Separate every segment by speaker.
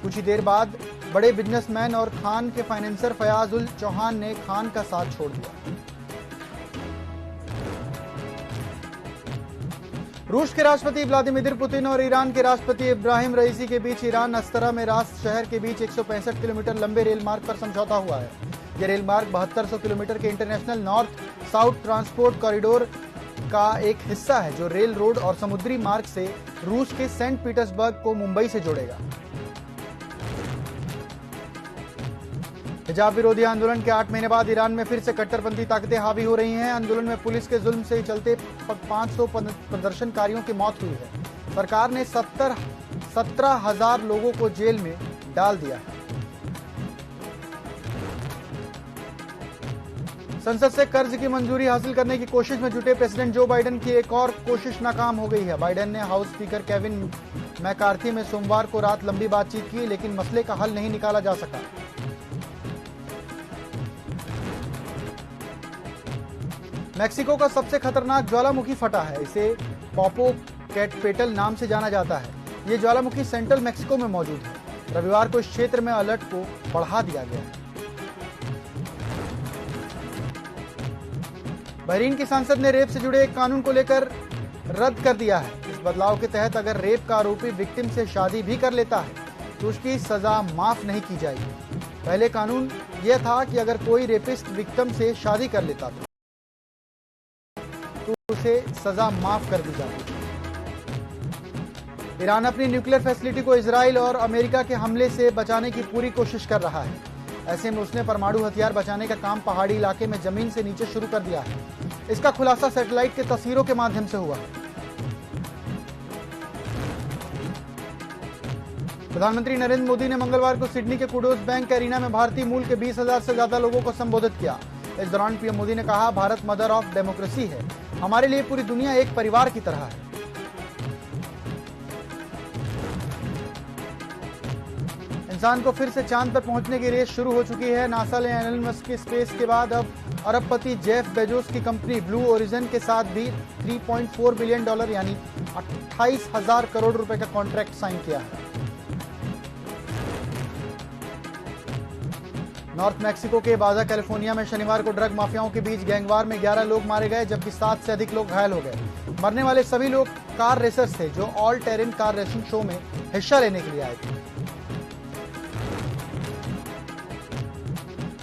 Speaker 1: कुछ ही देर बाद बड़े बिजनेसमैन और खान के फाइनेंसर फयाज उल चौहान ने खान का साथ छोड़ दिया। रूस के राष्ट्रपति व्लादिमीर पुतिन और ईरान के राष्ट्रपति इब्राहिम रईसी के बीच ईरान अस्तरा में रास शहर के बीच 165 किलोमीटर लंबे रेल मार्ग पर समझौता हुआ है। यह रेल मार्ग 7200 किलोमीटर के international north south transport corridor का एक हिस्सा है, जो रेल रोड और समुद्री मार्ग से रूस के सेंट पीटर्सबर्ग को मुंबई से जोड़ेगा। हिजाब विरोधी आंदोलन के 8 महीने बाद ईरान में फिर से कट्टरपंथी ताकतें हावी हो रही हैं। आंदोलन में पुलिस के जुल्म से चलते 500 प्रदर्शनकारियों की मौत हुई है। सरकार ने 17,000 लोगों को जेल में डाल दिया है। संसद से कर्ज की मंजूरी हासिल करने की कोशिश में जुटे प्रेसिडेंट जो बाइडेन की एक और कोशिश नाकाम हो गई है। बाइडेन ने हाउस स्पीकर केविन मैकार्थी में सोमवार को रात लंबी बातचीत की, लेकिन मसले का हल नहीं निकाला जा सका। मैक्सिको का सबसे खतरनाक ज्वालामुखी फटा है। इसे पॉपोकेटपेटल नाम से जाना जाता है। ये ज्वालामुखी सेंट्रल मैक्सिको में मौजूद है। रविवार को इस क्षेत्र में अलर्ट को बढ़ा दिया गया है। बहरीन की सांसद ने रेप से जुड़े एक कानून को लेकर रद्द कर दिया है। इस बदलाव के तहत अगर रेप का आरोपी विक्टिम से शादी भी कर लेता है तो उसकी सजा माफ नहीं की जाएगी। पहले कानून यह था कि अगर कोई रेपिस्ट विक्टिम से शादी कर लेता तो उसे सजा माफ कर दी जाती। ईरान अपनी न्यूक्लियर फैसिलिटी को इजराइल और अमेरिका के हमले से बचाने की पूरी कोशिश कर रहा है। ऐसे में उसने परमाणु हथियार बचाने का काम पहाड़ी इलाके में जमीन से नीचे शुरू कर दिया है। इसका खुलासा सैटेलाइट के तस्वीरों के माध्यम से हुआ। प्रधानमंत्री नरेंद्र मोदी ने मंगलवार को सिडनी के कुडोस बैंक एरिना में भारतीय मूल के 20,000 से ज्यादा लोगों को संबोधित किया। इस दौरान पीएम मोदी ने कहा, भारत मदर ऑफ डेमोक्रेसी है। हमारे लिए पूरी दुनिया एक परिवार की तरह है। इंसान को फिर से चांद पर पहुंचने की रेस शुरू हो चुकी है। नासा ने एलन मस्क की स्पेस के बाद अब अरबपति जेफ बेजोस की कंपनी ब्लू ओरिजिन के साथ भी $3.4 बिलियन यानी 28,000 करोड़ रुपए का कॉन्ट्रैक्ट साइन किया है। नॉर्थ मैक्सिको के बाजा कैलिफोर्निया में शनिवार को ड्रग माफियाओं के बीच गैंगवार में 11 लोग मारे गए, जबकि 7 से अधिक लोग घायल हो गए। मरने वाले सभी लोग कार रेसर्स थे, जो all terrain car racing show में हिस्सा लेने के लिए आए थे।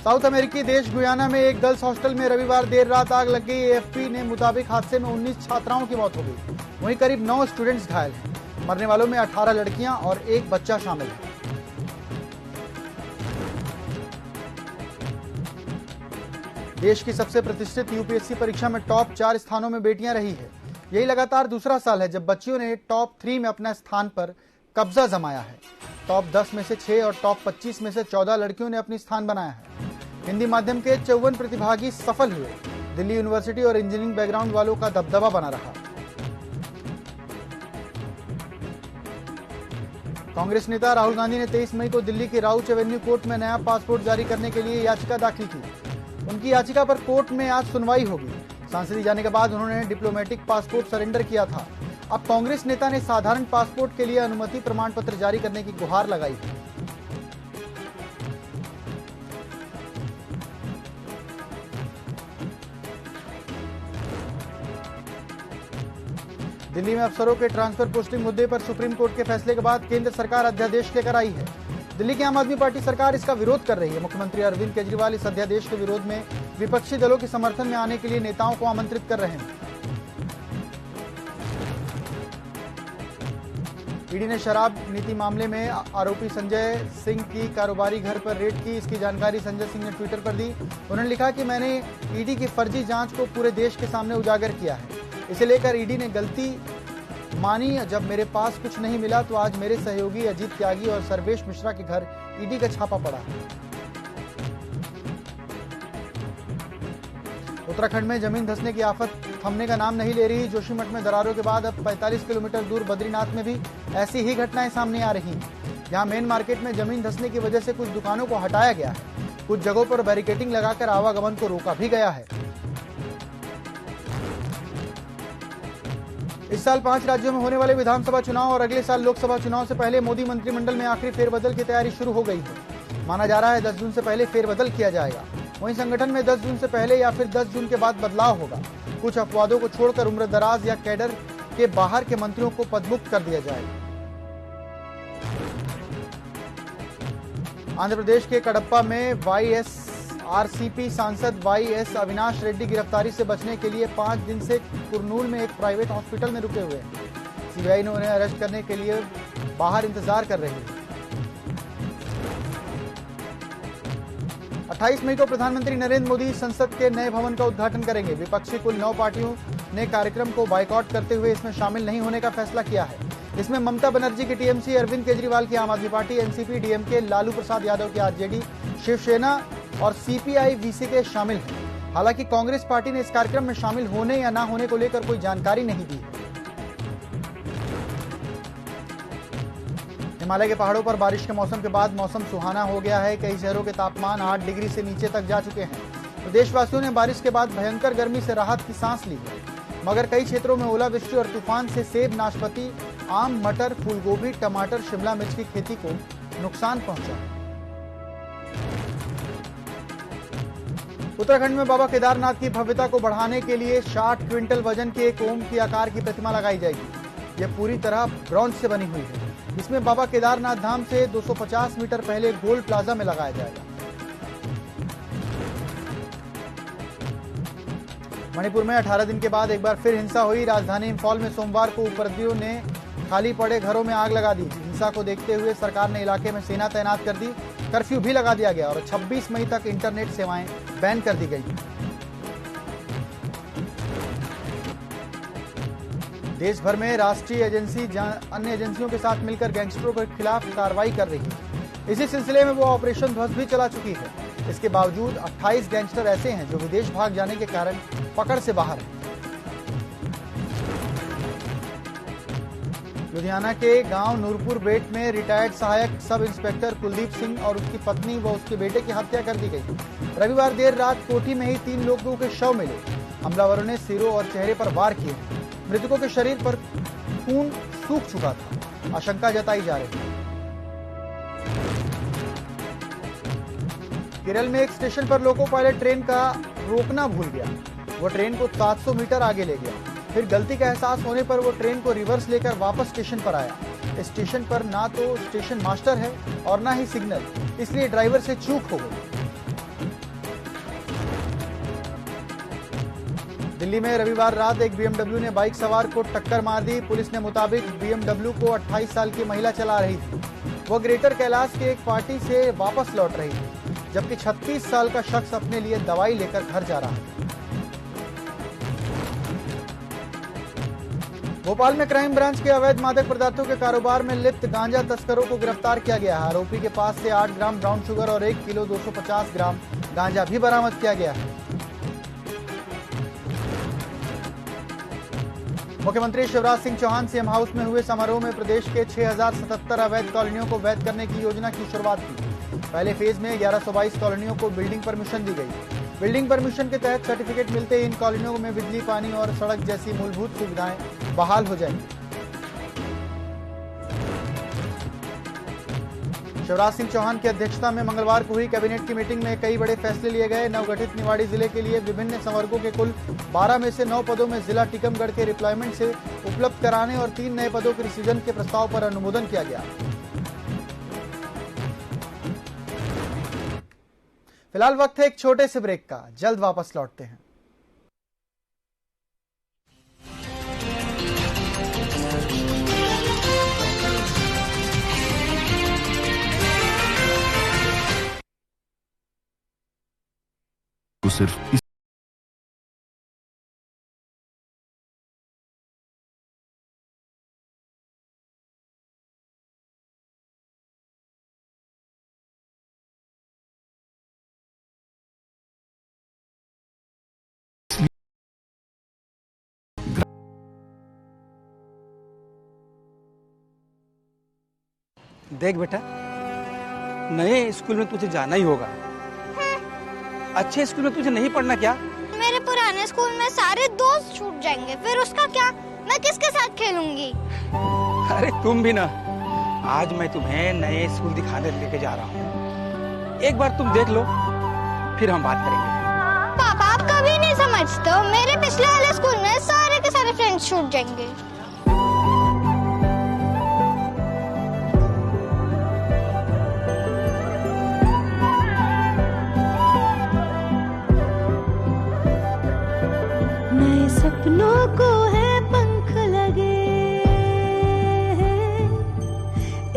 Speaker 1: साउथ अमेरिकी देश गुयाना में एक गर्ल्स हॉस्टल में रविवार देर रात आग लग गई। एएफपी ने मुताबिक हादसे में 19 छात्राओं की मौत हो गई, वहीं करीब 9 स्टूडेंट्स घायल हैं। मरने वालों में 18 लड़कियां और एक बच्चा शामिल है। देश की सबसे प्रतिष्ठित यूपीएससी परीक्षा में टॉप 4 स्थानों में बेटियां रही है। यही लगातार दूसरा साल है जब बच्चियों ने टॉप 3 में अपना स्थान पर कब्जा जमाया है। टॉप 10 में से 6 और टॉप 25 में से 14 लड़कियों ने अपनी स्थान बनाया है। हिंदी माध्यम के 54 प्रतिभागी सफल हुए। दिल्ली यूनिवर्सिटी और इंजीनियरिंग बैकग्राउंड वालों का दबदबा बना रहा। कांग्रेस नेता राहुल गांधी ने 23 मई को दिल्ली के राउच एवेन्यू कोर्ट में नया पासपोर्ट जारी करने के लिए याचिका दाखिल की। उनकी याचिका पर कोर्ट में आज सुनवाई होगी। सांसद जाने के बाद उन्होंने डिप्लोमेटिक पासपोर्ट सरेंडर किया था। अब कांग्रेस नेता ने साधारण पासपोर्ट के लिए अनुमति प्रमाण पत्र जारी करने की गुहार लगाई है। दिल्ली में अफसरों के ट्रांसफर पोस्टिंग मुद्दे पर सुप्रीम कोर्ट के फैसले के बाद केंद्र सरकार अध्यादेश लेकर आई है। दिल्ली की आम आदमी पार्टी सरकार इसका विरोध कर रही है। मुख्यमंत्री अरविंद केजरीवाल इस अध्यादेश के विरोध में विपक्षी दलों के समर्थन में आने के लिए नेताओं को आमंत्रित कर रहे हैं। ईडी ने शराब नीति मामले में आरोपी संजय सिंह की कारोबारी घर पर रेड की। इसकी जानकारी संजय सिंह ने ट्विटर पर दी। उन्होंने लिखा कि मैंने ईडी की फर्जी जांच को पूरे देश के सामने उजागर किया है। इसे लेकर ईडी ने गलती मानी। जब मेरे पास कुछ नहीं मिला तो आज मेरे सहयोगी अजीत त्यागी और सर्वेश मिश्रा के घर ईडी का छापा पड़ा। उत्तराखंड में जमीन धंसने की आफत थमने का नाम नहीं ले रही। जोशीमठ में दरारों के बाद अब 45 किलोमीटर दूर बद्रीनाथ में भी ऐसी ही घटनाएं सामने आ रही हैं। यहां मेन मार्केट में जमीन धंसने की वजह से कुछ दुकानों को हटाया गया है। कुछ जगहों पर बैरिकेडिंग लगाकर आवागमन को रोका भी गया है। इस साल 5 राज्यों में होने वाले विधानसभा चुनाव और अगले साल लोकसभा चुनाव से पहले मोदी मंत्रिमंडल में आखिरी फेरबदल की तैयारी शुरू हो गई है। माना जा रहा है 10 जून से पहले फेरबदल किया जाएगा। वहीं संगठन में 10 जून से पहले या फिर 10 जून के बाद बदलाव होगा। कुछ अपवादों को छोड़कर उम्रदराज या कैडर के बाहर के मंत्रियों को पदमुक्त कर दिया जाएगा। आंध्र प्रदेश के कडप्पा में वाईएसआरसीपी सांसद वाईएस अविनाश रेड्डी गिरफ्तारी से बचने के लिए 5 दिन से कुरनूल में एक प्राइवेट हॉस्पिटल में रुके हुए हैं। सीबीआई ने उन्हें अरेस्ट करने के लिए बाहर इंतजार कर रही है। 28 मई को प्रधानमंत्री नरेंद्र मोदी संसद के नए भवन का उद्घाटन करेंगे। विपक्षी कुल 9 पार्टियों ने कार्यक्रम को बायकॉट करते हुए इसमें शामिल नहीं होने का फैसला किया है। इसमें ममता बनर्जी की टीएमसी, अरविंद केजरीवाल की आम आदमी party, NCP, DMK, Lalu Prasad Yadav की आरजेडी, शिवसेना और सीपीआई वीसीके शामिल हैं। हालांकि कांग्रेस पार्टी ने इस कार्यक्रम में शामिल होने या न होने को लेकर कोई जानकारी नहीं दी। हिमालय के पहाड़ों पर बारिश के मौसम के बाद मौसम सुहाना हो गया है। कई शहरों के तापमान 8 डिग्री से नीचे तक जा चुके हैं। प्रदेशवासियों ने बारिश के बाद भयंकर गर्मी से राहत की सांस ली है, मगर कई क्षेत्रों में ओलावृष्टि और तूफान से सेब, नाशपाती, आम, मटर, फूलगोभी, टमाटर, शिमला मिर्च की खेती को नुकसान पहुंचा है। उत्तराखंड में बाबा केदारनाथ की भव्यता को बढ़ाने के लिए 60 क्विंटल वजन के एक ओम की आकार की प्रतिमा लगाई जाएगी। यह पूरी तरह ब्रॉन्ज से बनी हुई है। इसमें बाबा केदारनाथ धाम से 250 मीटर पहले गोल्ड प्लाजा में लगाया जाएगा। मणिपुर में 18 दिन के बाद एक बार फिर हिंसा हुई। राजधानी इंफॉल में सोमवार को उपद्रवियों ने खाली पड़े घरों में आग लगा दी। हिंसा को देखते हुए सरकार ने इलाके में सेना तैनात कर दी। कर्फ्यू भी लगा दिया गया और 26 मई तक इंटरनेट सेवाएं बैन कर दी गई। देश भर में राष्ट्रीय एजेंसी अन्य एजेंसियों के साथ मिलकर गैंगस्टरों के खिलाफ कार्रवाई कर रही है। इसी सिलसिले में वो ऑपरेशन ध्वस्त भी चला चुकी है। इसके बावजूद 28 गैंगस्टर ऐसे हैं जो विदेश भाग जाने के कारण पकड़ से बाहर हैं। लुधियाना के गांव नूरपुर बेट में रिटायर्ड सहायक सब इंस्पेक्टर कुलदीप सिंह और उसकी पत्नी व उसके बेटे की हत्या कर दी गई। रविवार देर रात कोठी में ही 3 लोगों के शव मिले। हमलावरों ने सिरों और चेहरे पर वार किए। मृतकों के शरीर पर खून सूख चुका था। आशंका जताई जा रही है। केरल में एक स्टेशन पर लोको पायलट ट्रेन का रोकना भूल गया। वो ट्रेन को 700 मीटर आगे ले गया। फिर गलती का एहसास होने पर वो ट्रेन को रिवर्स लेकर वापस स्टेशन पर आया। स्टेशन पर ना तो स्टेशन मास्टर है और ना ही सिग्नल, इसलिए ड्राइवर से चूक हो गई। दिल्ली में रविवार रात एक बीएमडब्ल्यू ने बाइक सवार को टक्कर मार दी। पुलिस के मुताबिक बीएमडब्ल्यू को 28 साल की महिला चला रही थी। वो ग्रेटर कैलाश के एक पार्टी से वापस लौट रही थी, जबकि 36 साल का शख्स अपने लिए दवाई लेकर घर जा रहा है। भोपाल में क्राइम ब्रांच के अवैध मादक पदार्थों के कारोबार में लिप्त गांजा तस्करों को गिरफ्तार किया गया है। आरोपी के पास से 8 ग्राम ब्राउन शुगर और 1 किलो 250 ग्राम गांजा भी बरामद किया गया है। मुख्यमंत्री शिवराज सिंह चौहान सीएम हाउस में हुए समारोह में प्रदेश के 6077 अवैध कॉलोनियों को वैध करने की योजना की शुरुआत की। पहले फेज में 1122 कॉलोनियों को बिल्डिंग परमिशन दी गई। बिल्डिंग परमिशन के तहत सर्टिफिकेट मिलते ही इन कॉलोनियों में बिजली, पानी और सड़क जैसी मूलभूत सुविधाएं बहाल हो जाएंगी। शिवराज सिंह चौहान की अध्यक्षता में मंगलवार को हुई कैबिनेट की मीटिंग में कई बड़े फैसले लिए गए। नवगठित निवाड़ी जिले के लिए विभिन्न संवर्गों के कुल 12 में से 9 पदों में जिला टीकमगढ़ के रिप्लॉयमेंट से उपलब्ध कराने और 3 नए पदों के सृजन के प्रस्ताव पर अनुमोदन किया गया। फिलहाल वक्त है एक छोटे से ब्रेक का, जल्द वापस लौटते हैं।
Speaker 2: सिर्फ
Speaker 3: देख बेटा, नए स्कूल में तुझे जाना ही होगा। अच्छे स्कूल में तुझे नहीं पढ़ना क्या?
Speaker 4: मेरे पुराने स्कूल में सारे दोस्त छूट जाएंगे, फिर उसका क्या?
Speaker 2: मैं किसके साथ खेलूंगी?
Speaker 3: अरे तुम भी ना, आज मैं तुम्हें नए स्कूल दिखाने लेके जा रहा हूँ। एक बार तुम देख लो, फिर हम बात करेंगे।
Speaker 2: पापा आप कभी नहीं समझते हो, मेरे पिछले वाले स्कूल में सारे के सारे फ्रेंड्स छूट जाएंगे।
Speaker 4: नए सपनों को है पंख लगे,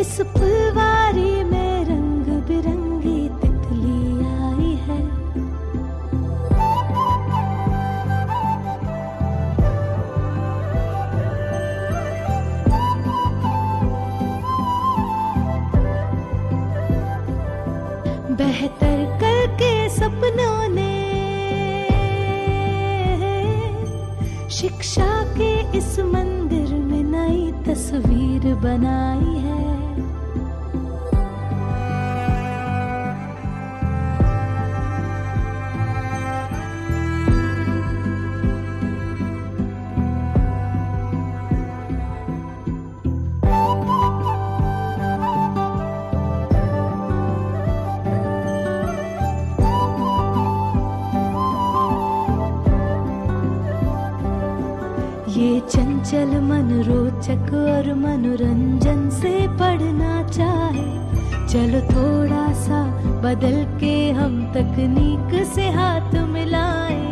Speaker 4: इस फुलवारी में रंग बिरंगी तितली आई है। बेहतर कल के सपनों ने शिक्षा के इस मंदिर में नई तस्वीर बनाई है। ये चंचल मन रोचक और मनोरंजन से पढ़ना चाहे, चलो थोड़ा सा बदल के हम तकनीक से हाथ मिलाएं।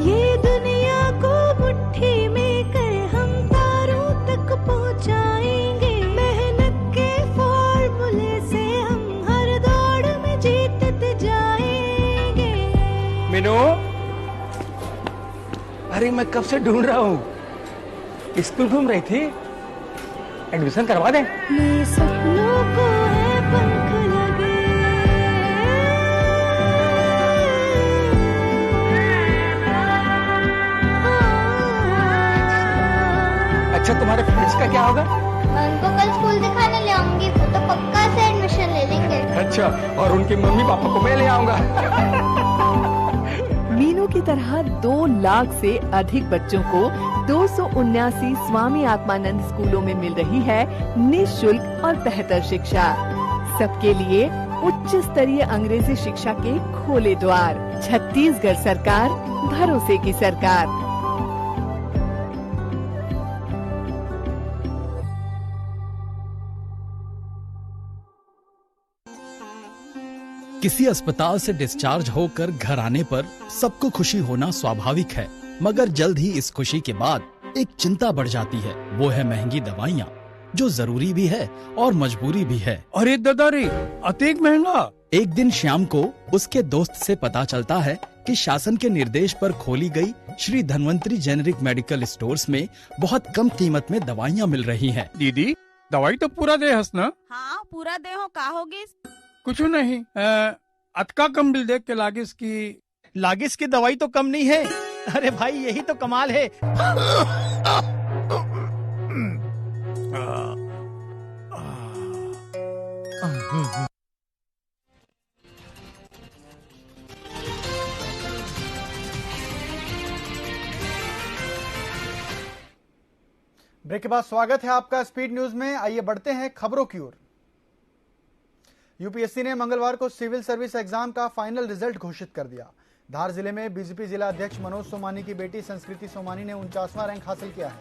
Speaker 4: ये दुनिया को मुट्ठी में कर हम तारों तक पहुंचाएंगे। मेहनत के फॉर्मूले से हम हर दौड़ में जीतते जाएंगे।
Speaker 3: मीनू, अरे मैं कब से ढूंढ रहा हूँ, स्कूल घूम रही थी, एडमिशन करवा दे।
Speaker 4: नए सपनों को है पंख लगे,
Speaker 3: अच्छा तुम्हारे फ्रेंड्स का क्या होगा?
Speaker 2: मैं उनको कल स्कूल दिखाने ले आऊंगी, वो तो पक्का से एडमिशन ले लेंगे।
Speaker 3: अच्छा, और उनके मम्मी पापा को मैं ले आऊंगा।
Speaker 5: मीनू की तरह 2 लाख से अधिक बच्चों को 279 स्वामी आत्मानंद स्कूलों में मिल रही है निःशुल्क और बेहतर शिक्षा। सबके लिए उच्च स्तरीय अंग्रेजी शिक्षा के खोले द्वार। छत्तीसगढ़ सरकार, भरोसे की सरकार।
Speaker 6: किसी अस्पताल से डिस्चार्ज होकर घर आने पर सबको खुशी होना स्वाभाविक है, मगर जल्द ही इस खुशी के बाद एक चिंता बढ़ जाती है। वो है महंगी दवाइयाँ, जो जरूरी भी है और मजबूरी भी है।
Speaker 3: अरे दादा रे, अतिक महंगा।
Speaker 6: एक दिन श्याम को उसके दोस्त से पता चलता है कि शासन के निर्देश पर खोली गई Shri Dhanvantari generic medical stores में बहुत कम कीमत में दवाइयाँ मिल रही हैं।
Speaker 7: दीदी दवाई तो पूरा दे हस ना?
Speaker 8: हाँ पूरा दे हो, का होगी?
Speaker 7: कुछ नहीं, अतका कम बिल देख के
Speaker 9: लागिस की दवाई तो कम नहीं है। अरे भाई यही तो कमाल है।
Speaker 1: ब्रेक के बाद स्वागत है आपका स्पीड न्यूज में। आइए बढ़ते हैं खबरों की ओर। यूपीएससी ने मंगलवार को सिविल सर्विस एग्जाम का फाइनल रिजल्ट घोषित कर दिया। धार जिले में बीजेपी जिला अध्यक्ष मनोज सोमानी की बेटी संस्कृति सोमानी ने 49वां रैंक हासिल किया है।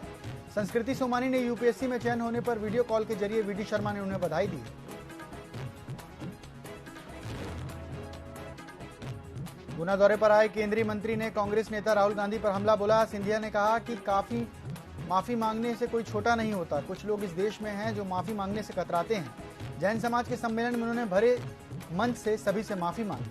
Speaker 1: संस्कृति सोमानी ने यूपीएससी में चयन होने पर वीडियो कॉल के जरिए वीडी शर्मा ने उन्हें बधाई दी। गुना दौरे पर आए केंद्रीय मंत्री ने कांग्रेस नेता राहुल गांधी पर हमला बोला। सिंधिया ने कहा कि काफी माफी मांगने से कोई छोटा नहीं होता। कुछ लोग इस देश में हैं जो माफी मांगने से कतराते हैं। जैन समाज के सम्मेलन में उन्होंने भरे मंच से सभी से माफी मांगी।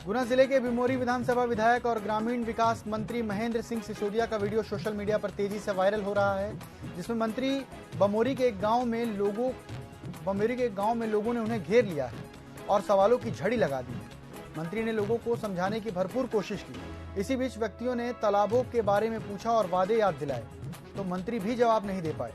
Speaker 1: गुना जिले के बिमोरी विधानसभा विधायक और ग्रामीण विकास मंत्री महेंद्र सिंह सिसोदिया का वीडियो सोशल मीडिया पर तेजी से वायरल हो रहा है, जिसमें मंत्री बमोरी के एक गांव में लोगों ने उन्हें घेर लिया है और सवालों की झड़ी लगा दी है। मंत्री ने लोगों को समझाने की भरपूर कोशिश की, इसी बीच व्यक्तियों ने तालाबों के बारे में पूछा और वादे याद दिलाए, तो मंत्री भी जवाब नहीं दे पाए।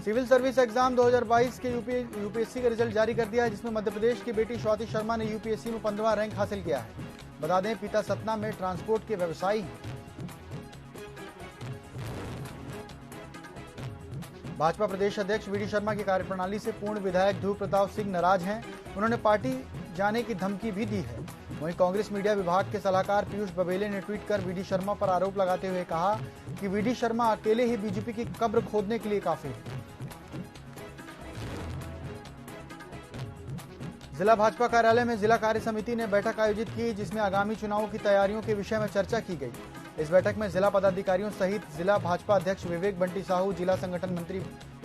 Speaker 1: सिविल सर्विस एग्जाम 2022 के यूपीएससी का रिजल्ट जारी कर दिया है, जिसमें मध्य प्रदेश की बेटी स्वाति शर्मा ने यूपीएससी में 15वां रैंक हासिल किया है। बता दें, पिता सतना में ट्रांसपोर्ट के व्यवसायी हैं। भाजपा प्रदेश अध्यक्ष वीडी शर्मा की कार्यप्रणाली से पूर्ण विधायक ध्रुव प्रताप सिंह नाराज हैं। उन्होंने पार्टी जाने की धमकी भी दी है। वहीं कांग्रेस मीडिया विभाग के सलाहकार पीयूष बबेले ने ट्वीट कर वीडी शर्मा पर आरोप लगाते हुए कहा कि वीडी शर्मा अकेले ही बीजेपी की कब्र खोदने के लिए काफी है। जिला भाजपा कार्यालय में जिला कार्य समिति ने बैठक आयोजित की, जिसमें आगामी चुनावों की तैयारियों के विषय में चर्चा की गई। इस बैठक में जिला पदाधिकारियों सहित जिला भाजपा अध्यक्ष विवेक बंटी साहू, जिला संगठन मंत्री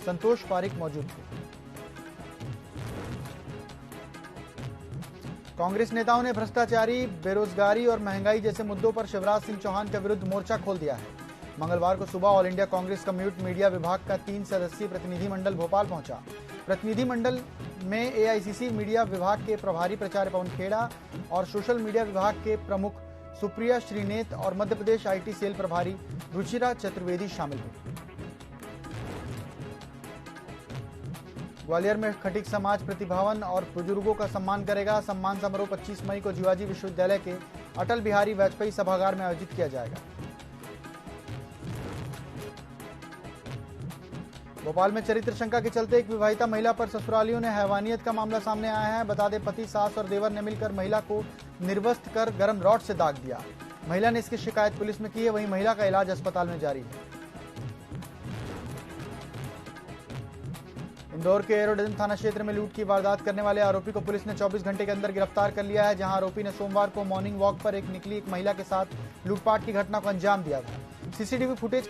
Speaker 1: संतोष पारिक मौजूद थे। कांग्रेस नेताओं ने भ्रष्टाचारी, बेरोजगारी और महंगाई जैसे मुद्दों पर शिवराज सिंह चौहान के विरुद्ध मोर्चा खोल दिया है। मंगलवार को सुबह all India Congress community media विभाग का 3 सदस्यीय प्रतिनिधिमंडल भोपाल पहुंचा। प्रतिनिधिमंडल में एआईसीसी मीडिया विभाग के प्रभारी प्राचार्य पवन खेड़ा और सोशल मीडिया विभाग के प्रमुख सुप्रिया श्रीनेत और मध्य प्रदेश आईटी सेल प्रभारी रुचिरा चतुर्वेदी शामिल हुए। ग्वालियर में खटीक समाज प्रतिभावन और बुजुर्गों का सम्मान करेगा। सम्मान समारोह 25 मई को जीवाजी विश्वविद्यालय के अटल बिहारी वाजपेयी सभागार में आयोजित किया जाएगा। भोपाल में चरित्र शंका के चलते एक विवाहिता महिला पर ससुरालियों ने हैवानियत का मामला सामने आया है। बता दें, पति, सास और देवर ने मिलकर महिला को निर्वस्त्र कर गर्म रॉड से दाग दिया। महिला ने इसकी शिकायत पुलिस में की है। वहीं महिला का इलाज अस्पताल में जारी है। इंदौर के एरोडजन थाना क्षेत्र में लूट की वारदात करने वाले आरोपी को पुलिस ने 24 घंटे के अंदर गिरफ्तार कर लिया है, जहां आरोपी ने सोमवार को मॉर्निंग वॉक पर निकली एक महिला के साथ लूटपाट की घटना को अंजाम दिया था। सीसीटीवी फुटेज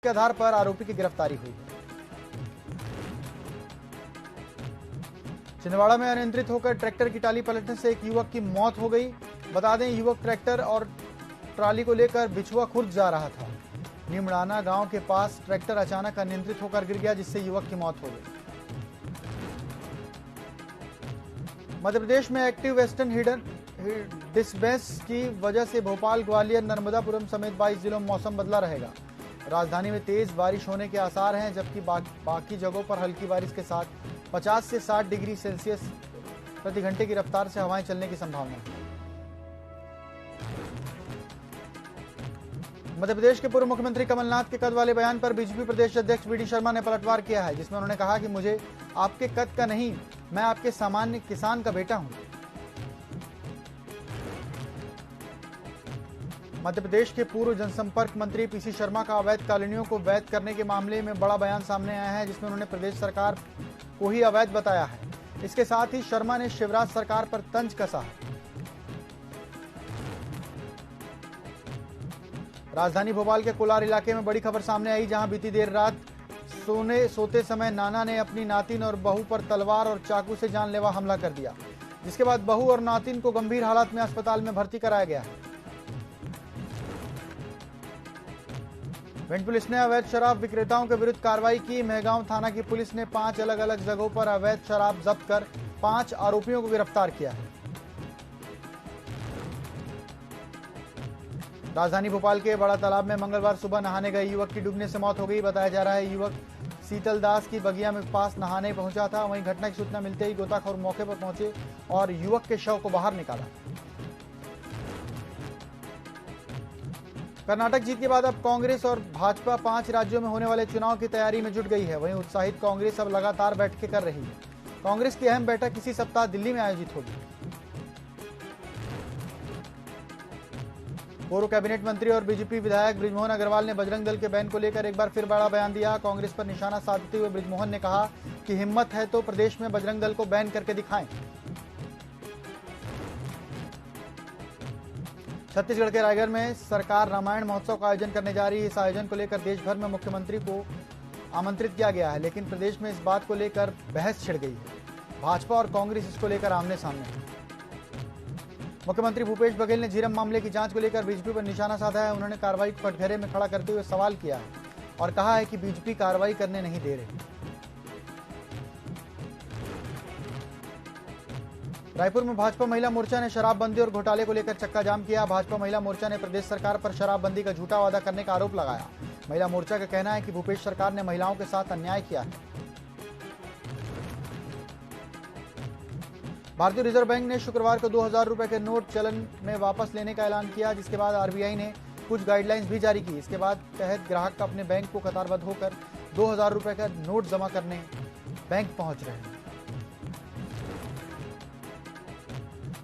Speaker 1: के आधार पर आरोपी की गिरफ्तारी हुई। छिंदवाड़ा में अनियंत्रित होकर ट्रैक्टर की टाली पलटने से एक युवक की मौत हो गई। बता दें, युवक ट्रैक्टर और ट्राली को लेकर बिछुआ खुर्द जा रहा था। निमड़ाना गांव के पास ट्रैक्टर अचानक अनियंत्रित होकर गिर गया, जिससे युवक की मौत हो गई। मध्य प्रदेश में एक्टिव वेस्टर्न हिडन डिस्टर्बेंस की वजह से भोपाल, ग्वालियर, नर्मदापुरम समेत 22 जिलों में मौसम बदला रहेगा। राजधानी में तेज बारिश होने के आसार हैं, जबकि बाकी जगहों पर हल्की बारिश के साथ 50 से 60 डिग्री सेल्सियस प्रति घंटे की रफ्तार से हवाएं चलने की संभावना है। मध्य प्रदेश के पूर्व मुख्यमंत्री कमलनाथ के कद वाले बयान पर बीजेपी प्रदेश अध्यक्ष वीडी शर्मा ने पलटवार किया है, जिसमें उन्होंने कहा कि मुझे आपके कद का नहीं, मैं आपके सामान्य किसान का बेटा हूं। मध्य प्रदेश के पूर्व जनसंपर्क मंत्री पीसी शर्मा का अवैध कॉलोनियों को वैध करने के मामले में बड़ा बयान सामने आया है, जिसमें उन्होंने प्रदेश सरकार को ही अवैध बताया है। इसके साथ ही शर्मा ने शिवराज सरकार पर तंज कसा है। राजधानी भोपाल के कोलार इलाके में बड़ी खबर सामने आई, जहां बीती देर रात सोते समय नाना ने अपनी नातिन और बहू पर तलवार और चाकू से जानलेवा हमला कर दिया, जिसके बाद बहू और नातिन को गंभीर हालत में अस्पताल में भर्ती कराया गया है। भिंड पुलिस ने अवैध शराब विक्रेताओं के विरुद्ध कार्रवाई की। मेहगांव थाना की पुलिस ने 5 अलग अलग जगहों पर अवैध शराब जब्त कर 5 आरोपियों को गिरफ्तार किया है। राजधानी भोपाल के बड़ा तालाब में मंगलवार सुबह नहाने गए युवक की डूबने से मौत हो गई। बताया जा रहा है युवक शीतल दास की बगिया में पास नहाने पहुंचा था। वहीं घटना की सूचना मिलते ही गोताखोर मौके पर पहुंचे और युवक के शव को बाहर निकाला। कर्नाटक जीत के बाद अब कांग्रेस और भाजपा 5 राज्यों में होने वाले चुनाव की तैयारी में जुट गई है। वहीं उत्साहित कांग्रेस अब लगातार बैठकें कर रही है। कांग्रेस की अहम बैठक इसी सप्ताह दिल्ली में आयोजित होगी। पूर्व कैबिनेट मंत्री और बीजेपी विधायक बृजमोहन अग्रवाल ने बजरंग दल के बैन को लेकर एक बार फिर बड़ा बयान दिया। कांग्रेस पर निशाना साधते हुए बृजमोहन ने कहा कि हिम्मत है तो प्रदेश में बजरंग दल को बैन करके दिखाएं। छत्तीसगढ़ के रायगढ़ में सरकार रामायण महोत्सव का आयोजन करने जा रही है। इस आयोजन को लेकर देश भर में मुख्यमंत्री को आमंत्रित किया गया है, लेकिन प्रदेश में इस बात को लेकर बहस छिड़ गई है। भाजपा और कांग्रेस इसको लेकर आमने सामने है। मुख्यमंत्री भूपेश बघेल ने झीरम मामले की जांच को लेकर बीजेपी पर निशाना साधा है। उन्होंने कार्रवाई को कटघरे में खड़ा करते हुए सवाल किया है और कहा है कि बीजेपी कार्रवाई करने नहीं दे रही। रायपुर में भाजपा महिला मोर्चा ने शराबबंदी और घोटाले को लेकर चक्का जाम किया। भाजपा महिला मोर्चा ने प्रदेश सरकार पर शराबबंदी का झूठा वादा करने का आरोप लगाया। महिला मोर्चा का कहना है कि भूपेश सरकार ने महिलाओं के साथ अन्याय किया है। भारतीय रिजर्व बैंक ने शुक्रवार को 2000 रुपए के नोट चलन में वापस लेने का ऐलान किया, जिसके बाद आरबीआई ने कुछ गाइडलाइंस भी जारी की। इसके बाद तहत ग्राहक अपने बैंक को कतारबद्ध होकर 2000 रुपए का नोट जमा करने बैंक पहुंच रहे हैं।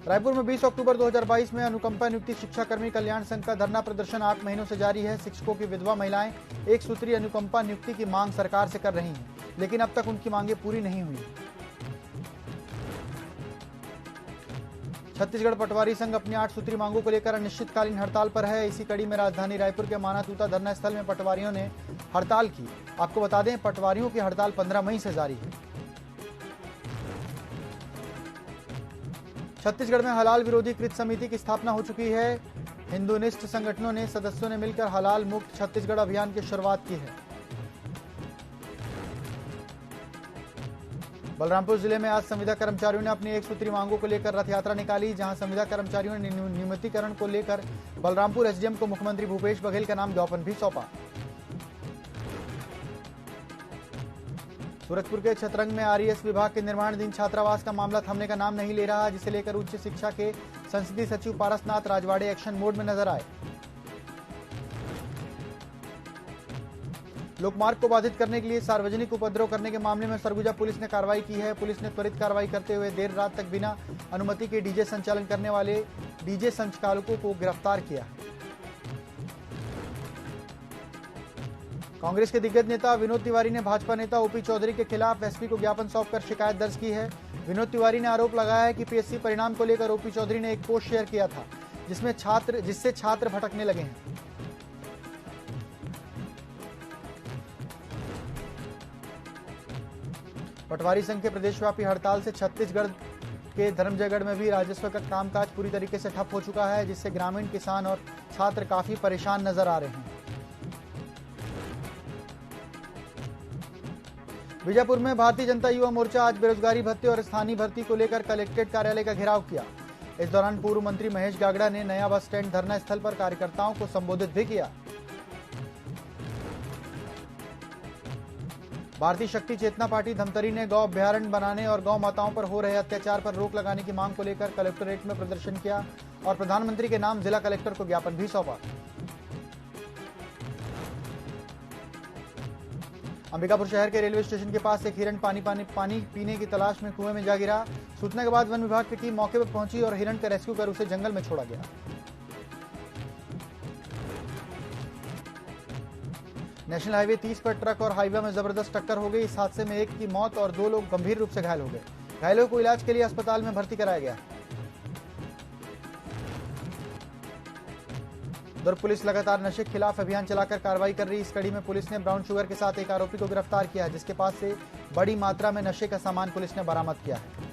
Speaker 1: रायपुर में 20 अक्टूबर 2022 में अनुकंपा नियुक्ति शिक्षाकर्मी कल्याण संघ का धरना प्रदर्शन 8 महीनों से जारी है। शिक्षकों की विधवा महिलाएं एक सूत्रीय अनुकंपा नियुक्ति की मांग सरकार से कर रही हैं, लेकिन अब तक उनकी मांगें पूरी नहीं हुई। छत्तीसगढ़ पटवारी संघ अपनी 8 सूत्री मांगों को लेकर अनिश्चितकालीन हड़ताल पर है। इसी कड़ी में राजधानी रायपुर के माना तूता धरना स्थल में पटवारियों ने हड़ताल की। आपको बता दें, पटवारियों की हड़ताल 15 मई से जारी है। छत्तीसगढ़ में हलाल विरोधी कृत समिति की स्थापना हो चुकी है। हिंदुनिस्ट संगठनों ने सदस्यों ने मिलकर हलाल मुक्त छत्तीसगढ़ अभियान की शुरुआत की है। बलरामपुर जिले में आज संविदा कर्मचारियों ने अपनी एक सूत्री मांगों को लेकर रथ यात्रा निकाली, जहां संविदा कर्मचारियों ने नियमितीकरण को लेकर बलरामपुर एसडीएम को मुख्यमंत्री भूपेश बघेल का नाम ज्ञापन भी सौंपा। सूरजपुर के छतरंग में आरईएस विभाग के निर्माणाधीन छात्रावास का मामला थमने का नाम नहीं ले रहा, जिसे लेकर उच्च शिक्षा के संसदीय सचिव पारसनाथ राजवाड़े एक्शन मोड में नजर आए। लोकमार्ग को बाधित करने के लिए सार्वजनिक उपद्रव करने के मामले में सरगुजा पुलिस ने कार्रवाई की है। पुलिस ने त्वरित कार्रवाई करते हुए देर रात तक बिना अनुमति के डीजे संचालन करने वाले डीजे संचालकों को गिरफ्तार किया। कांग्रेस के दिग्गज नेता विनोद तिवारी ने भाजपा नेता ओपी चौधरी के खिलाफ एसपी को ज्ञापन सौंपकर शिकायत दर्ज की है। विनोद तिवारी ने आरोप लगाया है कि पीएससी परिणाम को लेकर ओपी चौधरी ने एक पोस्ट शेयर किया था, जिससे छात्र भटकने लगे हैं। पटवारी संघ के प्रदेशव्यापी हड़ताल से छत्तीसगढ़ के धर्मजयगढ़ में भी राजस्व का कामकाज पूरी तरीके से ठप हो चुका है, जिससे ग्रामीण किसान और छात्र काफी परेशान नजर आ रहे हैं। बीजापुर में भारतीय जनता युवा मोर्चा आज बेरोजगारी भत्ते और स्थानीय भर्ती को लेकर कलेक्ट्रेट कार्यालय का घेराव किया। इस दौरान पूर्व मंत्री महेश गागड़ा ने नया बस स्टैंड धरना स्थल पर कार्यकर्ताओं को संबोधित भी किया। भारतीय शक्ति चेतना पार्टी धमतरी ने गौ अभ्यारण्य बनाने और गौ माताओं पर हो रहे अत्याचार पर रोक लगाने की मांग को लेकर कलेक्टोरेट में प्रदर्शन किया और प्रधानमंत्री के नाम जिला कलेक्टर को ज्ञापन भी सौंपा। अंबिकापुर शहर के रेलवे स्टेशन के पास एक हिरण पानी पीने की तलाश में कुएं में जा गिरा। सूचना के बाद वन विभाग की टीम मौके पर पहुंची और हिरण का रेस्क्यू कर उसे जंगल में छोड़ा गया। नेशनल हाईवे 30 पर ट्रक और हाईवे में जबरदस्त टक्कर हो गई। इस हादसे में एक की मौत और 2 लोग गंभीर रूप से घायल हो गए। घायलों को इलाज के लिए अस्पताल में भर्ती कराया गया। दुर्ग पुलिस लगातार नशे के खिलाफ अभियान चलाकर कार्रवाई कर रही। इस कड़ी में पुलिस ने ब्राउन शुगर के साथ एक आरोपी को गिरफ्तार किया है, जिसके पास से बड़ी मात्रा में नशे का सामान पुलिस ने बरामद किया है।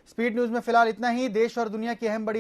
Speaker 1: स्पीड न्यूज में फिलहाल इतना ही। देश और दुनिया की अहम बड़ी